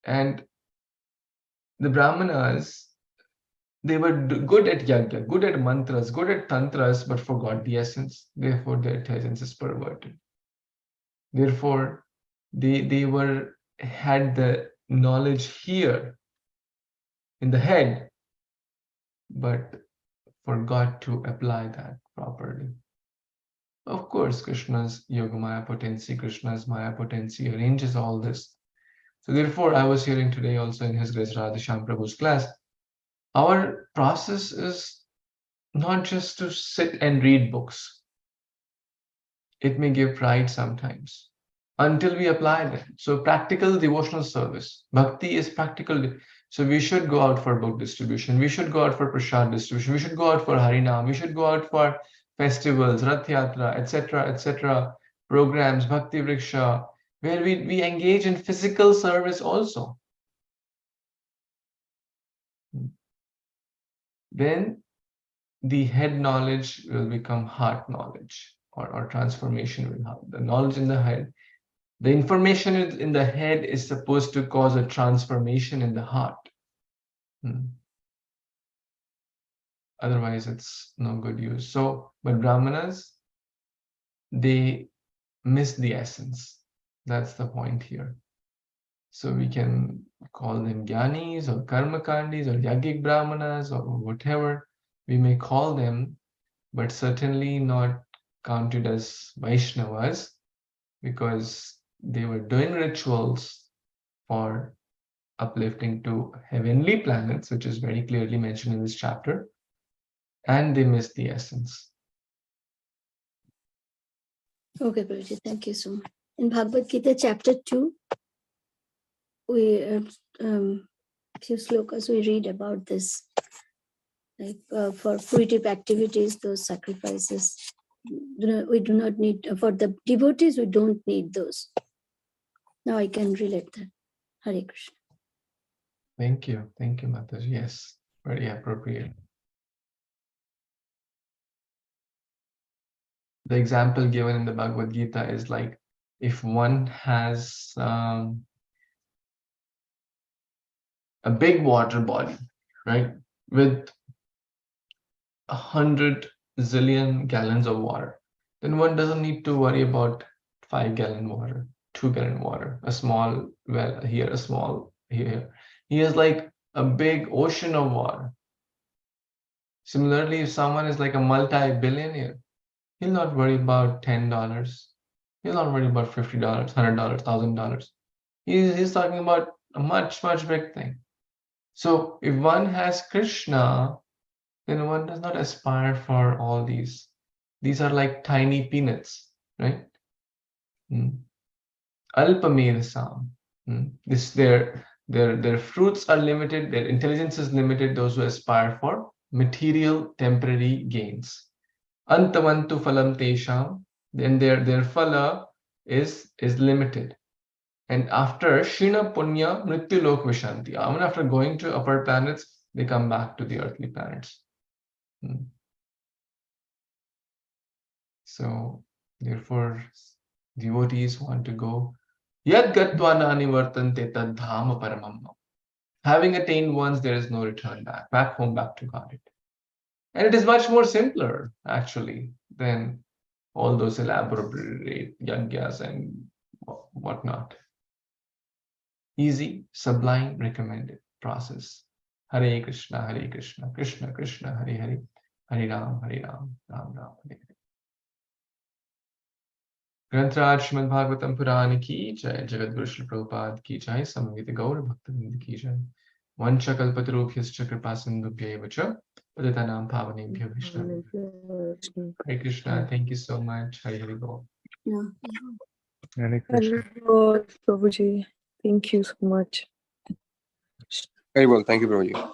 And the Brahmanas, they were good at yagya, good at mantras, good at tantras, but forgot the essence. Therefore, their intelligence is perverted. Therefore, they had the knowledge here in the head, but forgot to apply that properly. Of course, Krishna's Yogamaya potency, Krishna's Maya potency arranges all this. So therefore, I was hearing today also in His Grace Radheshyam Prabhu's class, our process is not just to sit and read books. It may give pride sometimes. until we apply them. So practical devotional service. Bhakti is practical. So we should go out for book distribution. We should go out for prasad distribution. We should go out for Harinam. We should go out for festivals, Rath Yatra, etc., programs, Bhakti Vriksha, where we engage in physical service also. Then the head knowledge will become heart knowledge, or transformation will happen. The knowledge in the head. The information in the head is supposed to cause a transformation in the heart. Otherwise, it's no good use. So, but Brahmanas, they miss the essence. That's the point here. So we can call them Gyanis or Karmakandis or Yagik Brahmanas or whatever we may call them, but certainly not counted as Vaishnavas, because they were doing rituals for uplifting to heavenly planets, which is very clearly mentioned in this chapter, and they missed the essence. Okay, Prabhuji, thank you so much. In Bhagavad Gita, chapter 2, we few slokas we read about this, like for fruitive activities, those sacrifices. We do not need, for the devotees, we don't need those. Now I can relate that. Hare Kṛṣṇa. Thank you, Mataji. Yes, very appropriate. The example given in the Bhagavad Gita is like, if one has a big water body, right, with 100 zillion gallons of water, then one doesn't need to worry about 5-gallon water, 2-gallon water, a small well here, a small here. He has like a big ocean of water. Similarly, if someone is like a multi-billionaire, he'll not worry about $10. He'll not worry about $50, $100, $1,000. He's talking about a much, much big thing. So if one has Krishna, then one does not aspire for all these. These are like tiny peanuts, right? Alpamedasam. Their fruits are limited, their intelligence is limited, those who aspire for material temporary gains. Antavantu phalam tesham, then their phala is limited. And after Shina Punya Mrityu Lok Vishanti, even after going to upper planets, they come back to the earthly planets. So therefore, devotees want to go. Yad gatva nani vartante tad dhama paramam. Having attained once, there is no return back home, back to Godhead. And it is much more simpler, actually, than all those elaborate yagyas and whatnot. Easy, sublime, recommended process. Hare Kṛṣṇa, Hare Kṛṣṇa, Krishna Krishna, Hare Hare, Hare Ram, Ram Ram, Hare Hare. Grantraj Śrīmad-Bhāgavatam Purana ki jai, Jagat Guru Śrīla Prabhupada ki jai, Samavita Gaura Bhakta ki jai. Vancha kalpatarubhyascha kripasindubhya eva cha padatanam pavanebhyo Vaishnavebhyo. Hare Krishna, thank you so much. Hare Hare Bol. Hare Kṛṣṇa. Prabhuji, thank you so much. Very well. Thank you, Prabhuji.